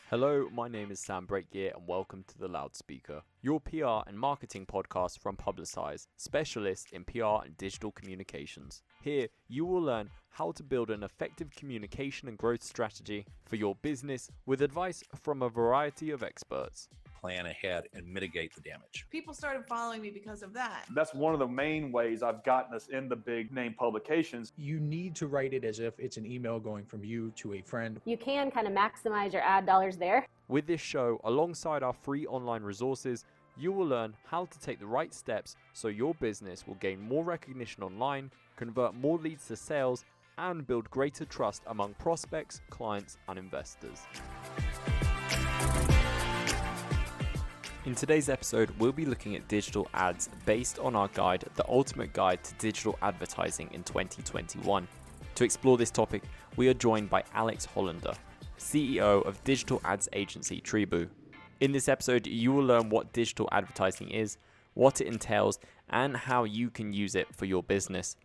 Hello, my name is Sam Breakgear and welcome to The Loudspeaker, your PR and marketing podcast from Publicize, specialists in PR and digital communications. Here, you will learn how to build an effective communication and growth strategy for your business with advice from a variety of experts. Plan ahead and mitigate the damage. People started following me because of that. That's one of the main ways I've gotten us in the big name publications. You need to write it as if it's an email going from you to a friend. You can kind of maximize your ad dollars there. With this show, alongside our free online resources, you will learn how to take the right steps so your business will gain more recognition online, convert more leads to sales, and build greater trust among prospects, clients, and investors. In today's episode, we'll be looking at digital ads based on our guide, The Ultimate Guide to Digital Advertising in 2021. To explore this topic, we are joined by Alex Hollander, CEO of digital ads agency Tribu. In this episode, you will learn what digital advertising is, what it entails, and how you can use it for your business.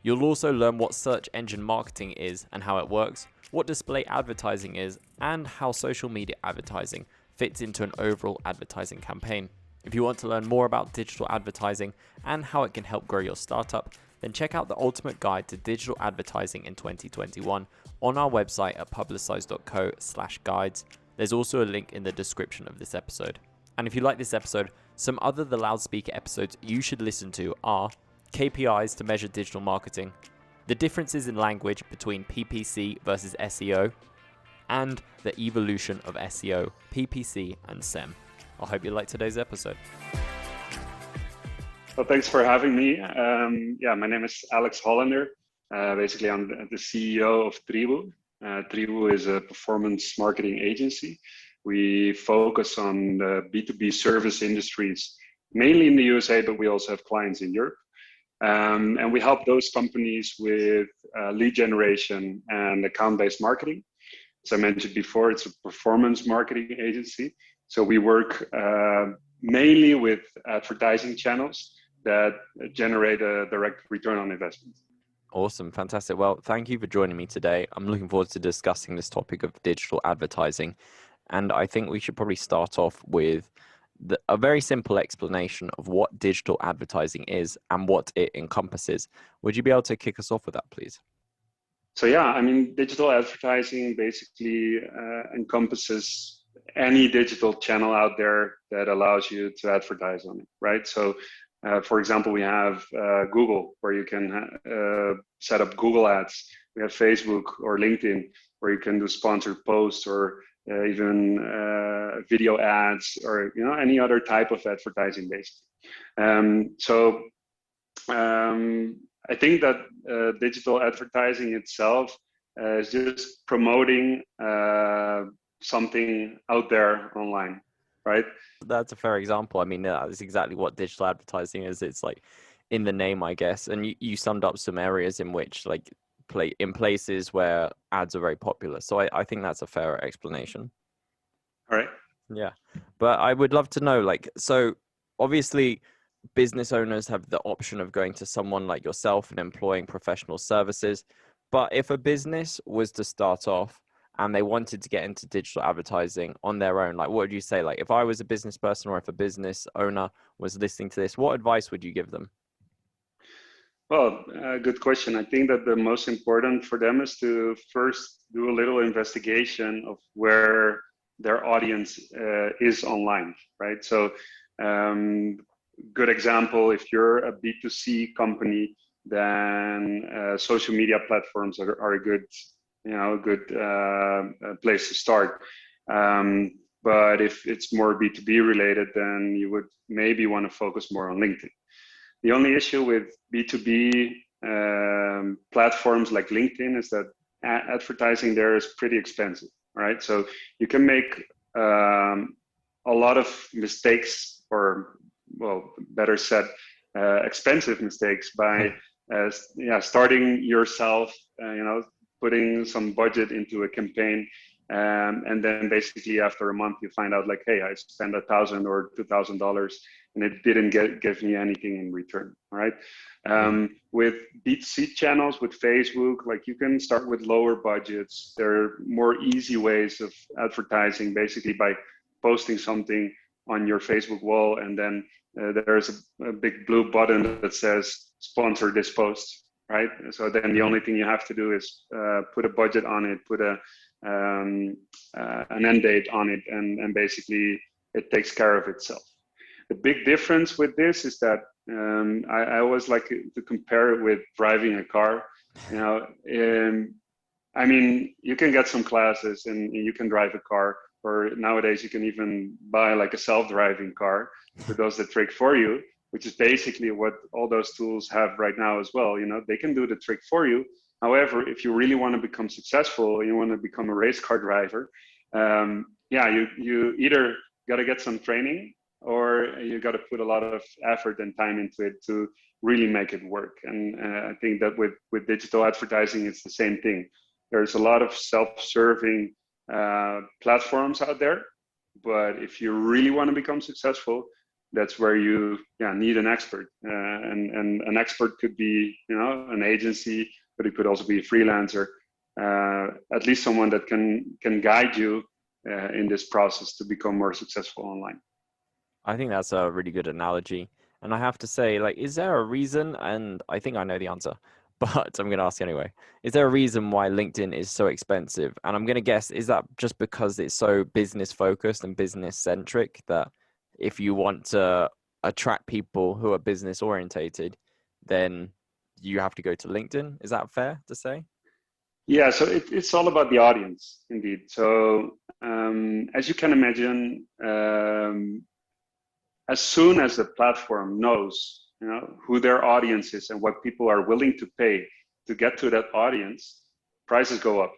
You'll also learn what search engine marketing is and how it works, what display advertising is, and how social media advertising fits into an overall advertising campaign. If you want to learn more about digital advertising and how it can help grow your startup, then check out the Ultimate Guide to Digital Advertising in 2021 on our website at publicize.co/guides. There's also a link in the description of this episode. And if you like this episode, some other The Loudspeaker episodes you should listen to are KPIs to measure digital marketing, the differences in language between PPC versus SEO, and the evolution of SEO, PPC, and SEM. I hope you like today's episode. Well, thanks for having me. My name is Alex Hollander. Basically, I'm the CEO of Tribu. Tribu is a performance marketing agency. We focus on the B2B service industries, mainly in the USA, but we also have clients in Europe. And we help those companies with lead generation and account-based marketing. As I mentioned before, it's a performance marketing agency. So we work mainly with advertising channels that generate a direct return on investment. Awesome. Fantastic. Well, thank you for joining me today. I'm looking forward to discussing this topic of digital advertising. And I think we should probably start off with a very simple explanation of what digital advertising is and what it encompasses. Would you be able to kick us off with that, please? So digital advertising basically encompasses any digital channel out there that allows you to advertise on it, right? So, for example, we have Google, where you can set up Google ads. We have Facebook or LinkedIn, where you can do sponsored posts or even video ads, or any other type of advertising, basically. I think that digital advertising itself is just promoting something out there online, right? That's a fair example. I mean, that's exactly what digital advertising is. It's like in the name, I guess. And you summed up some areas in which, like, in places where ads are very popular. So I think that's a fair explanation. All right. Yeah. But I would love to know, so obviously business owners have the option of going to someone like yourself and employing professional services. But if a business was to start off and they wanted to get into digital advertising on their own, what would you say? Like, if I was a business person or if a business owner was listening to this, what advice would you give them? Well, good question. I think that the most important for them is to first do a little investigation of where their audience is online, right? So, good example, if you're a B2C company, then social media platforms are a good place to start. But if it's more B2B related, then you would maybe want to focus more on LinkedIn. The only issue with B2B platforms like LinkedIn is that advertising there is pretty expensive, right? So you can make a lot of mistakes, or, well, better said, expensive mistakes by starting yourself, putting some budget into a campaign And then basically after a month, you find out like, hey, I spent $1,000 or $2,000 and it didn't give me anything in return, right? With B2C channels, with Facebook, like you can start with lower budgets. There are more easy ways of advertising, basically by posting something on your Facebook wall, and then there's a big blue button that says sponsor this post, right? So then the only thing you have to do is put a budget on it, put an end date on it, and basically it takes care of itself. The big difference with this is that I always like to compare it with driving a car. You know, I mean, you can get some classes and you can drive a car, or nowadays you can even buy like a self-driving car that does the trick for you, which is basically what all those tools have right now as well. You know, they can do the trick for you. However, if you really want to become successful, you want to become a race car driver, you either got to get some training, or you got to put a lot of effort and time into it to really make it work. And I think that with digital advertising, it's the same thing. There's a lot of self-serving platforms out there, but if you really want to become successful, that's where you need an expert. And an expert could be, you know, an agency, but it could also be a freelancer, at least someone that can guide you in this process to become more successful online. I think that's a really good analogy. And I have to say, like, is there a reason, and I think I know the answer, but I'm going to ask anyway, is there a reason why LinkedIn is so expensive? And I'm going to guess, is that just because it's so business focused and business centric that if you want to attract people who are business orientated, then you have to go to LinkedIn? Is that fair to say? Yeah, so it's all about the audience, indeed. So as you can imagine, as soon as the platform knows, you know, who their audience is and what people are willing to pay to get to that audience, prices go up.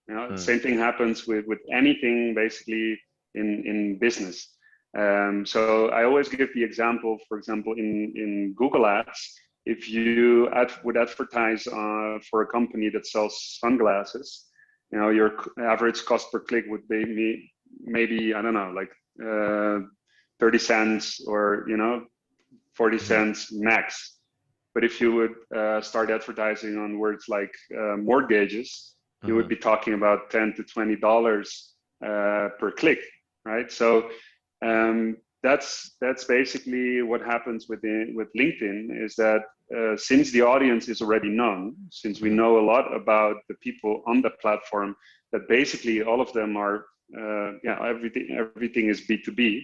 You know, same thing happens with anything basically in business. So I always give the example, for example, in Google Ads, if you would advertise for a company that sells sunglasses, you know, your average cost per click would be maybe, I don't know, like 30 cents or, you know, 40 cents max. But if you would start advertising on words like mortgages, you would be talking about $10 to $20 per click, right? So that's basically what happens with LinkedIn, is that since the audience is already known, since we know a lot about the people on the platform, that basically all of them are everything is B2B.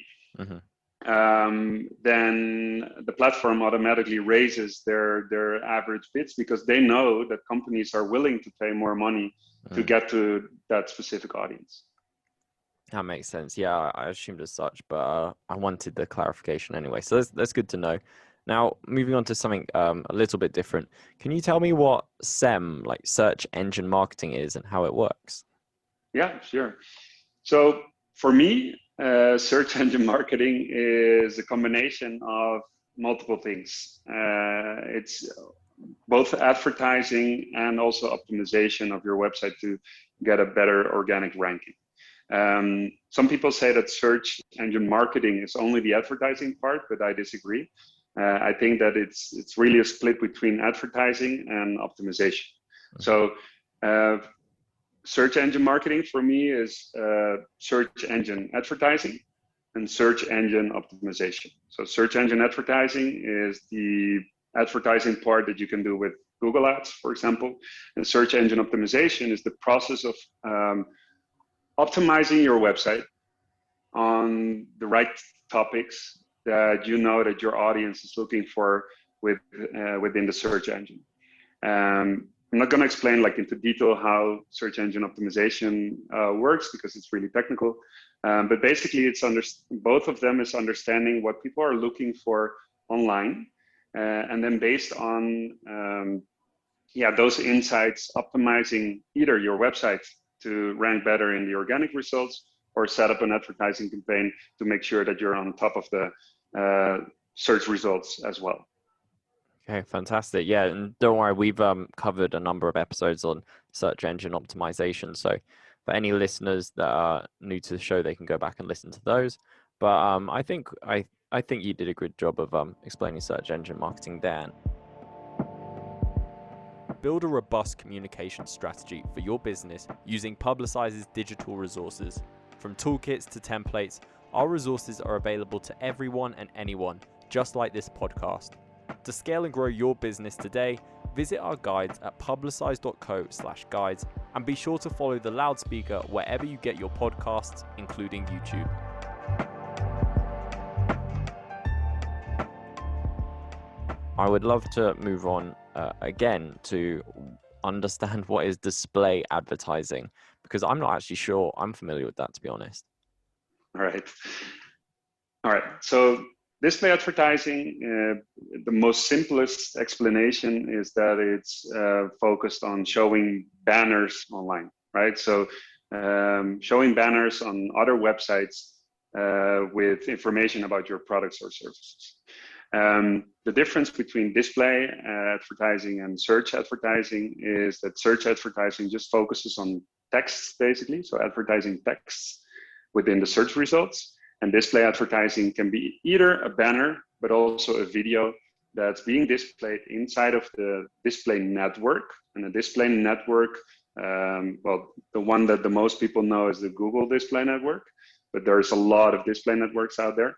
Then the platform automatically raises their average bids, because they know that companies are willing to pay more money to get to that specific audience. That makes sense. Yeah, I assumed as such, but I wanted the clarification anyway. So that's good to know. Now, moving on to something a little bit different. Can you tell me what SEM, like search engine marketing, is and how it works? Yeah, sure. So for me, search engine marketing is a combination of multiple things. It's both advertising and also optimization of your website to get a better organic ranking. Some people say that search engine marketing is only the advertising part, but I disagree. I think that it's really a split between advertising and optimization. So search engine marketing for me is search engine advertising and search engine optimization. So search engine advertising is the advertising part that you can do with Google Ads, for example. And search engine optimization is the process of optimizing your website on the right topics that you know that your audience is looking for within the search engine. I'm not going to explain like into detail how search engine optimization works, because it's really technical. But basically, it's both of them is understanding what people are looking for online, and then based on those insights, optimizing either your website to rank better in the organic results, or set up an advertising campaign to make sure that you're on top of the search results as well. Okay, fantastic. Yeah, and don't worry, we've covered a number of episodes on search engine optimization. So For any listeners that are new to the show, they can go back and listen to those. But I think you did a good job of explaining search engine marketing there. Build a robust communication strategy for your business using Publicize's digital resources. From toolkits to templates, our resources are available to everyone and anyone, just like this podcast. To scale and grow your business today, visit our guides at publicize.co/guides and be sure to follow the loudspeaker wherever you get your podcasts, including YouTube. I would love to move on again to understand what is display advertising, because I'm not actually sure I'm familiar with that, to be honest. All right. So display advertising, the most simplest explanation is that it's focused on showing banners online, right? So showing banners on other websites with information about your products or services. The difference between display advertising and search advertising is that search advertising just focuses on texts, basically, so advertising texts within the search results. And display advertising can be either a banner, but also a video that's being displayed inside of the display network. And the display network, well, the one that the most people know is the Google display network, but there's a lot of display networks out there.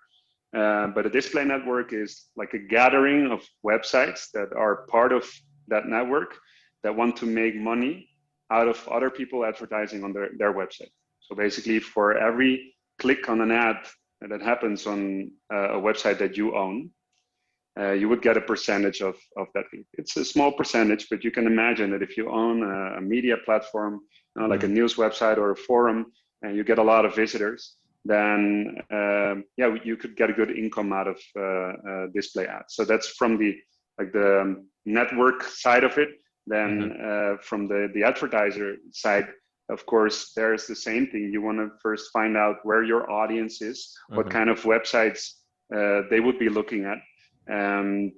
But a display network is like a gathering of websites that are part of that network that want to make money out of other people advertising on their website. So basically, for every click on an ad that happens on a website that you own, you would get a percentage of that. It's a small percentage, but you can imagine that if you own a media platform, like a news website or a forum, and you get a lot of visitors, then you could get a good income out of display ads. So that's from the network side of it. Then from the advertiser side, of course, there's the same thing. You want to first find out where your audience is, what kind of websites they would be looking at, and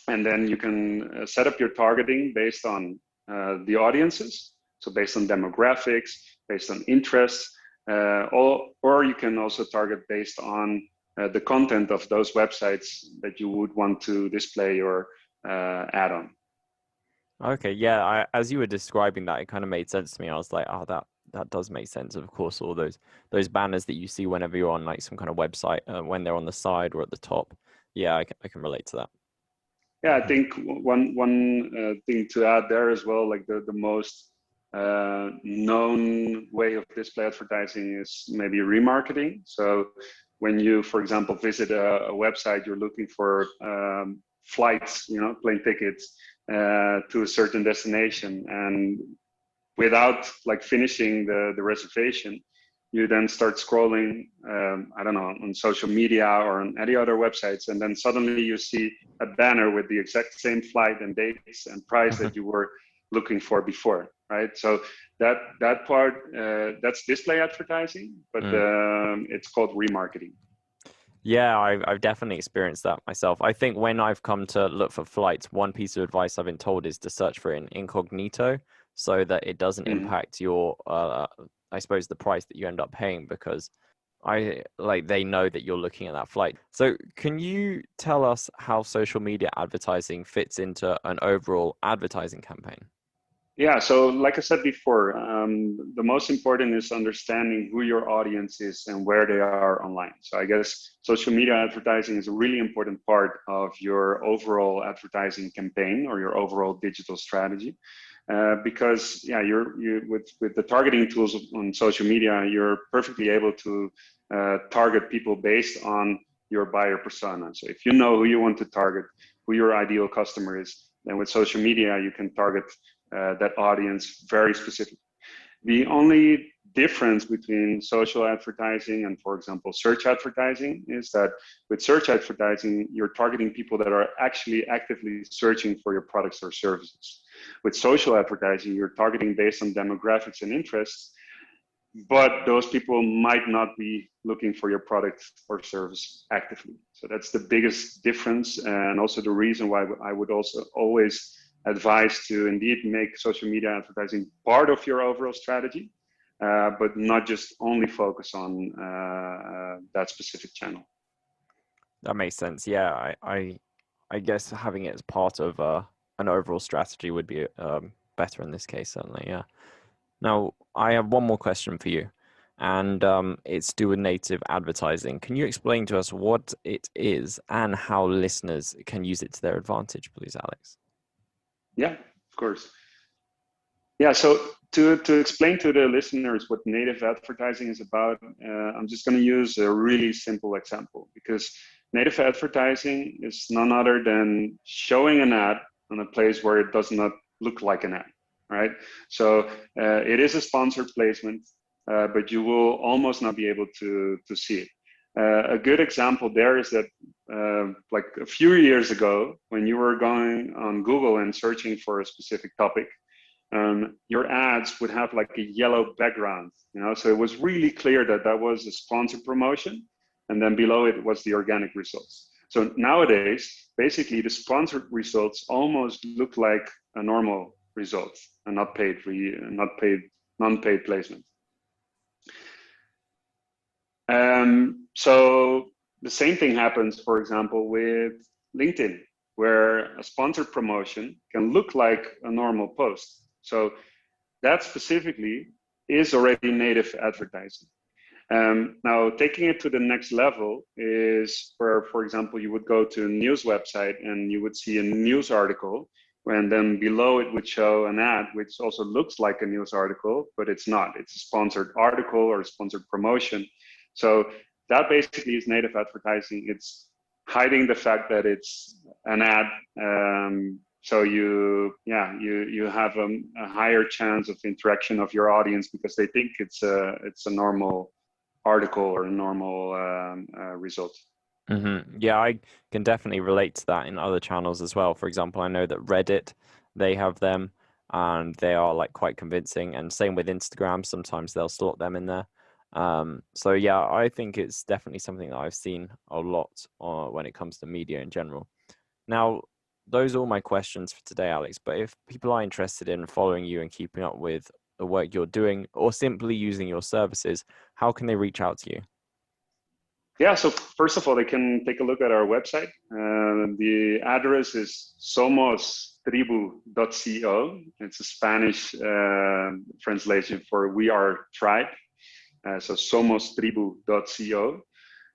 then you can set up your targeting based on the audiences. So based on demographics, based on interests. Or you can also target based on the content of those websites that you would want to display your ad on. Okay, yeah. As you were describing that, it kind of made sense to me. I was like, oh, that does make sense. Of course, all those banners that you see whenever you're on like some kind of website, when they're on the side or at the top. Yeah, I can relate to that. Yeah, I think one thing to add there as well, like the most known way of display advertising is maybe remarketing. So when you, for example, visit a website, you're looking for flights, plane tickets to a certain destination, and without like finishing the reservation, you then start scrolling, I don't know, on social media or on any other websites, and then suddenly you see a banner with the exact same flight and dates and price that you were looking for before, right? So that part, that's display advertising, but it's called remarketing. Yeah, I've definitely experienced that myself. I think when I've come to look for flights, one piece of advice I've been told is to search for it in incognito so that it doesn't impact your, I suppose, the price that you end up paying, because they know that you're looking at that flight. So can you tell us how social media advertising fits into an overall advertising campaign? Yeah, so like I said before, the most important is understanding who your audience is and where they are online. So I guess social media advertising is a really important part of your overall advertising campaign or your overall digital strategy. Because you with the targeting tools on social media, you're perfectly able to target people based on your buyer persona. So if you know who you want to target, who your ideal customer is, then with social media you can target that audience very specific. The only difference between social advertising and, for example, search advertising is that with search advertising, you're targeting people that are actually actively searching for your products or services. With social advertising, you're targeting based on demographics and interests, but those people might not be looking for your product or service actively. So that's the biggest difference, and also the reason why I would also always advise to indeed make social media advertising part of your overall strategy, but not just only focus on that specific channel. That makes sense. Yeah, I guess having it as part of an overall strategy would be better in this case, certainly. Yeah. Now, I have one more question for you, and it's to do with native advertising. Can you explain to us what it is and how listeners can use it to their advantage, please, Alex? Yeah, of course. Yeah, so to explain to the listeners what native advertising is about, I'm just going to use a really simple example, because native advertising is none other than showing an ad on a place where it does not look like an ad, right? So it is a sponsored placement, but you will almost not be able to see it. A good example there is that like a few years ago, when you were going on Google and searching for a specific topic, your ads would have like a yellow background, so it was really clear that that was a sponsored promotion, and then below it was the organic results. So nowadays, basically the sponsored results almost look like a normal result, a non-paid placement. So the same thing happens, for example, with LinkedIn, where a sponsored promotion can look like a normal post. So that specifically is already native advertising. Now, taking it to the next level is where, for example, you would go to a news website and you would see a news article, and then below it would show an ad, which also looks like a news article, but it's not. It's a sponsored article or a sponsored promotion. So that basically is native advertising. It's hiding the fact that it's an ad. So you have a higher chance of interaction of your audience because they think it's a normal article or a normal result. Mm-hmm. Yeah, I can definitely relate to that in other channels as well. For example, I know that Reddit, they have them, and they are like quite convincing. And same with Instagram, sometimes they'll slot them in there. So yeah, I think it's definitely something that I've seen a lot when it comes to media in general. Now, those are all my questions for today, Alex. But if people are interested in following you and keeping up with the work you're doing, or simply using your services, how can they reach out to you? Yeah, so first of all, they can take a look at our website. The address is somostribu.co. It's a Spanish translation for "we are tribe." So somostribu.co.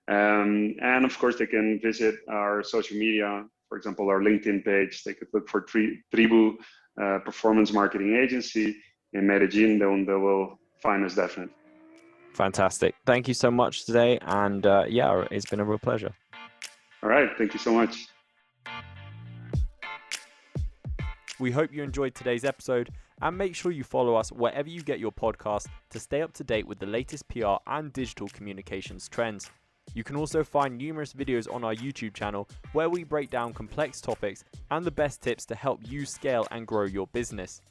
And of course, they can visit our social media, for example, our LinkedIn page. They could look for Tribu Performance Marketing Agency in Medellin. They will find us definitely. Fantastic. Thank you so much today. And yeah, it's been a real pleasure. All right. Thank you so much. We hope you enjoyed today's episode, and make sure you follow us wherever you get your podcast to stay up to date with the latest PR and digital communications trends. You can also find numerous videos on our YouTube channel where we break down complex topics and the best tips to help you scale and grow your business.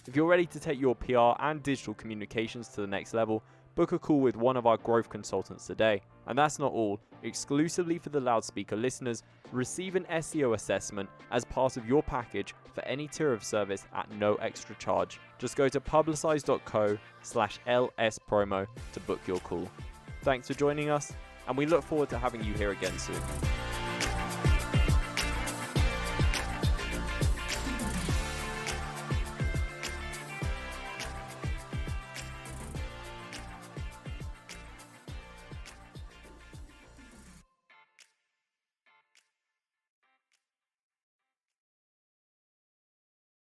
If you're ready to take your PR and digital communications to the next level, book a call with one of our growth consultants today. And that's not all. Exclusively for the loudspeaker listeners, receive an SEO assessment as part of your package for any tier of service at no extra charge. Just go to publicize.co/LSpromo to book your call. Thanks for joining us, and we look forward to having you here again soon.